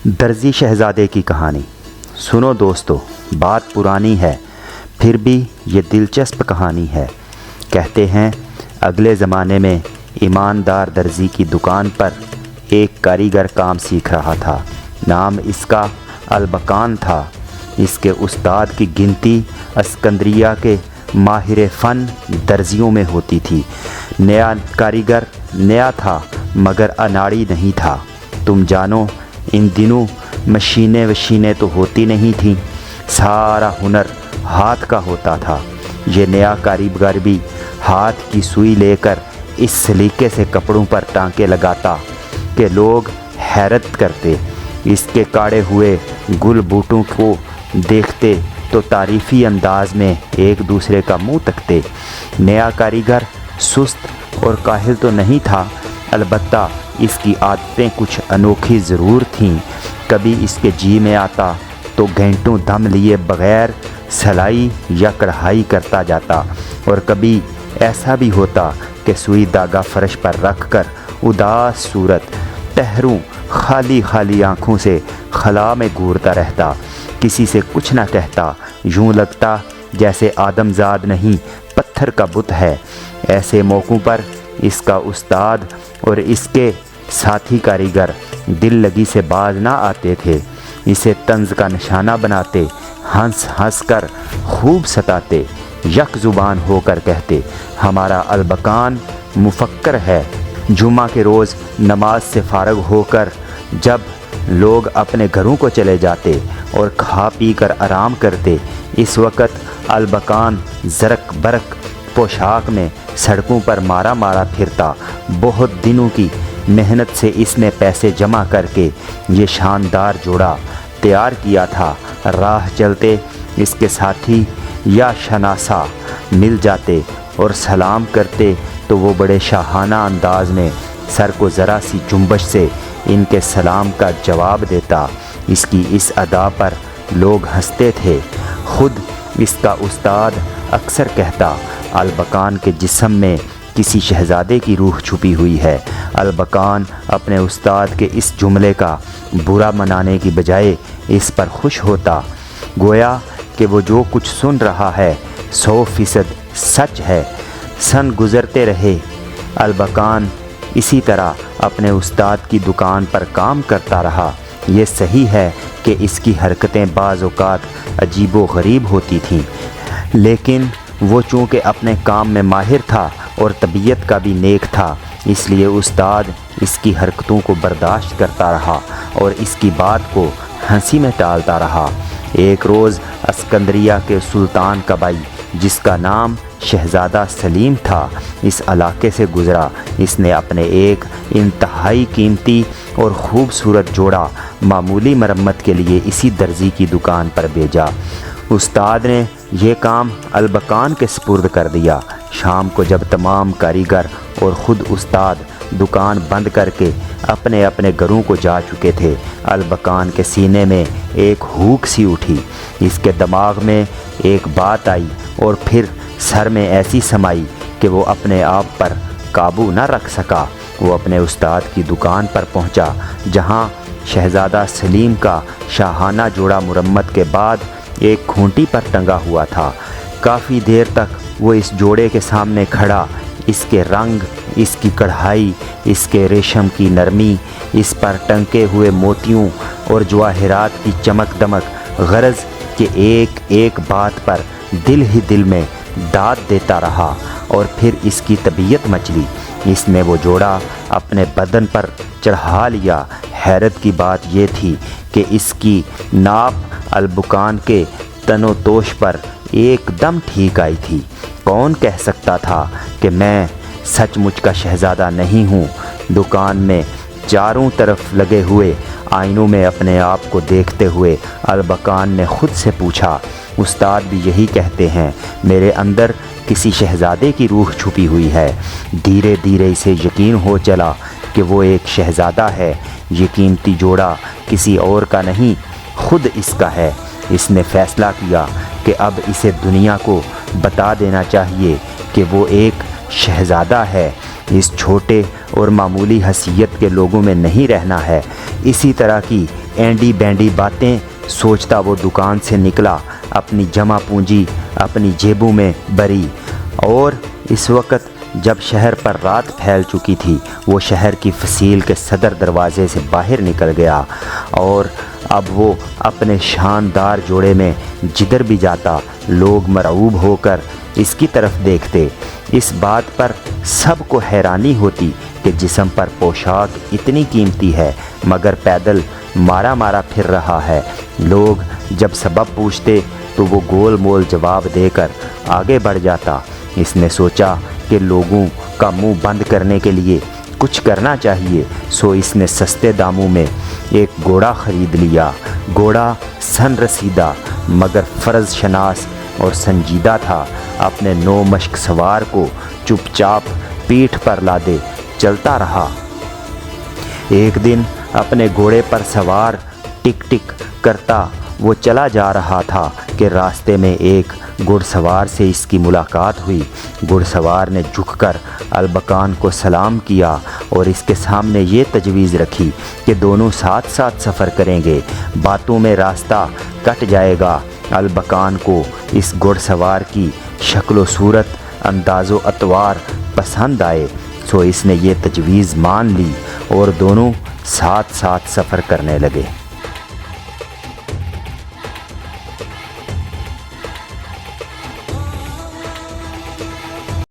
درزی شہزادے کی کہانی۔ سنو دوستو، بات پرانی ہے پھر بھی یہ دلچسپ کہانی ہے۔ کہتے ہیں اگلے زمانے میں ایماندار درزی کی دکان پر ایک کاریگر کام سیکھ رہا تھا۔ نام اس کا البکان تھا۔ اس کے استاد کی گنتی اسکندریہ کے ماہر فن درزیوں میں ہوتی تھی۔ نیا کاریگر نیا تھا مگر اناڑی نہیں تھا۔ تم جانو ان دنوں مشینیں تو ہوتی نہیں تھیں، سارا ہنر ہاتھ کا ہوتا تھا۔ یہ نیا کاریگر بھی ہاتھ کی سوئی لے کر اس سلیقے سے کپڑوں پر ٹانکے لگاتا کہ لوگ حیرت کرتے۔ اس کے کاڑے ہوئے گل بوٹوں کو دیکھتے تو تعریفی انداز میں ایک دوسرے کا منہ تکتے۔ نیا کاریگر سست اور کاہل تو نہیں تھا، البتہ اس کی عادتیں کچھ انوکھی ضرور تھیں۔ کبھی اس کے جی میں آتا تو گھنٹوں دم لیے بغیر سلائی یا کڑھائی کرتا جاتا، اور کبھی ایسا بھی ہوتا کہ سوئی داغا فرش پر رکھ کر اداس صورت ٹہروں خالی آنکھوں سے خلا میں گھورتا رہتا، کسی سے کچھ نہ کہتا، یوں لگتا جیسے آدم زاد نہیں پتھر کا بت ہے۔ ایسے موقعوں پر اس کا استاد اور اس کے ساتھی کاریگر دل لگی سے باز نہ آتے تھے، اسے طنز کا نشانہ بناتے، ہنس کر خوب ستاتے، یک زبان ہو کر کہتے ہمارا البکان مفکر ہے۔ جمعہ کے روز نماز سے فارغ ہو کر جب لوگ اپنے گھروں کو چلے جاتے اور کھا پی کر آرام کرتے، اس وقت البکان زرق برق پوشاک میں سڑکوں پر مارا پھرتا۔ بہت دنوں کی محنت سے اس نے پیسے جمع کر کے یہ شاندار جوڑا تیار کیا تھا۔ راہ چلتے اس کے ساتھی یا شناسا مل جاتے اور سلام کرتے تو وہ بڑے شاہانہ انداز میں سر کو ذرا سی جنبش سے ان کے سلام کا جواب دیتا۔ اس کی اس ادا پر لوگ ہنستے تھے۔ خود اس کا استاد اکثر کہتا البکان کے جسم میں کسی شہزادے کی روح چھپی ہوئی ہے۔ البکان اپنے استاد کے اس جملے کا برا منانے کی بجائے اس پر خوش ہوتا، گویا کہ وہ جو کچھ سن رہا ہے 100% سچ ہے۔ سن گزرتے رہے، البکان اسی طرح اپنے استاد کی دکان پر کام کرتا رہا۔ یہ صحیح ہے کہ اس کی حرکتیں بعض اوقات عجیب و غریب ہوتی تھیں، لیکن وہ چونکہ اپنے کام میں ماہر تھا اور طبیعت کا بھی نیک تھا، اس لیے استاد اس کی حرکتوں کو برداشت کرتا رہا اور اس کی بات کو ہنسی میں ٹالتا رہا۔ ایک روز اسکندریہ کے سلطان کا بھائی جس کا نام شہزادہ سلیم تھا اس علاقے سے گزرا۔ اس نے اپنے ایک انتہائی قیمتی اور خوبصورت جوڑا معمولی مرمت کے لیے اسی درزی کی دکان پر بھیجا۔ استاد نے یہ کام البکان کے سپرد کر دیا۔ شام کو جب تمام کاریگر اور خود استاد دکان بند کر کے اپنے گھروں کو جا چکے تھے، البکان کے سینے میں ایک ہوک سی اٹھی۔ اس کے دماغ میں ایک بات آئی اور پھر سر میں ایسی سمائی کہ وہ اپنے آپ پر قابو نہ رکھ سکا۔ وہ اپنے استاد کی دکان پر پہنچا جہاں شہزادہ سلیم کا شاہانہ جوڑا مرمت کے بعد ایک کھونٹی پر ٹنگا ہوا تھا۔ کافی دیر تک وہ اس جوڑے کے سامنے کھڑا، اس کے رنگ، اس کی کڑھائی، اس کے ریشم کی نرمی، اس پر ٹنکے ہوئے موتیوں اور جواہرات کی چمک دمک، غرض کہ ایک بات پر دل میں داد دیتا رہا، اور پھر اس کی طبیعت مچلی۔ اس نے وہ جوڑا اپنے بدن پر چڑھا لیا۔ حیرت کی بات یہ تھی کہ اس کی ناپ البکان کے تن و توش پر ایک دم ٹھیک آئی تھی۔ کون کہہ سکتا تھا کہ میں سچ مچ کا شہزادہ نہیں ہوں؟ دکان میں چاروں طرف لگے ہوئے آئینوں میں اپنے آپ کو دیکھتے ہوئے البکان نے خود سے پوچھا، استاد بھی یہی کہتے ہیں، میرے اندر کسی شہزادے کی روح چھپی ہوئی ہے۔ دھیرے اسے یقین ہو چلا کہ وہ ایک شہزادہ ہے۔ یہ قیمتی جوڑا کسی اور کا نہیں، خود اس کا ہے۔ اس نے فیصلہ کیا کہ اب اسے دنیا کو بتا دینا چاہیے کہ وہ ایک شہزادہ ہے۔ اس چھوٹے اور معمولی حیثیت کے لوگوں میں نہیں رہنا ہے۔ اسی طرح کی اینڈی بینڈی باتیں سوچتا وہ دکان سے نکلا، اپنی جمع پونجی اپنی جیبوں میں بری، اور اس وقت جب شہر پر رات پھیل چکی تھی وہ شہر کی فصیل کے صدر دروازے سے باہر نکل گیا، اور اب وہ اپنے شاندار جوڑے میں جدھر بھی جاتا لوگ مرعوب ہو کر اس کی طرف دیکھتے۔ اس بات پر سب کو حیرانی ہوتی کہ جسم پر پوشاک اتنی قیمتی ہے مگر پیدل مارا مارا پھر رہا ہے۔ لوگ جب سبب پوچھتے تو وہ گول مول جواب دے کر آگے بڑھ جاتا۔ اس نے سوچا کہ لوگوں کا منہ بند کرنے کے لیے کچھ کرنا چاہیے، سو اس نے سستے داموں میں ایک گھوڑا خرید لیا۔ گھوڑا سن رسیدہ مگر فرض شناس اور سنجیدہ تھا۔ اپنے 9 مشق سوار کو چپ چاپ پیٹھ پر لادے چلتا رہا۔ ایک دن اپنے گھوڑے پر سوار ٹک ٹک کرتا وہ چلا جا رہا تھا کہ راستے میں ایک گھڑ سوار سے اس کی ملاقات ہوئی۔ گھڑ سوار نے جھک کر البکان کو سلام کیا اور اس کے سامنے یہ تجویز رکھی کہ دونوں ساتھ ساتھ سفر کریں گے، باتوں میں راستہ کٹ جائے گا۔ البکان کو اس گھڑ سوار کی شکل و صورت، انداز و اطوار پسند آئے، سو اس نے یہ تجویز مان لی اور دونوں ساتھ ساتھ سفر کرنے لگے۔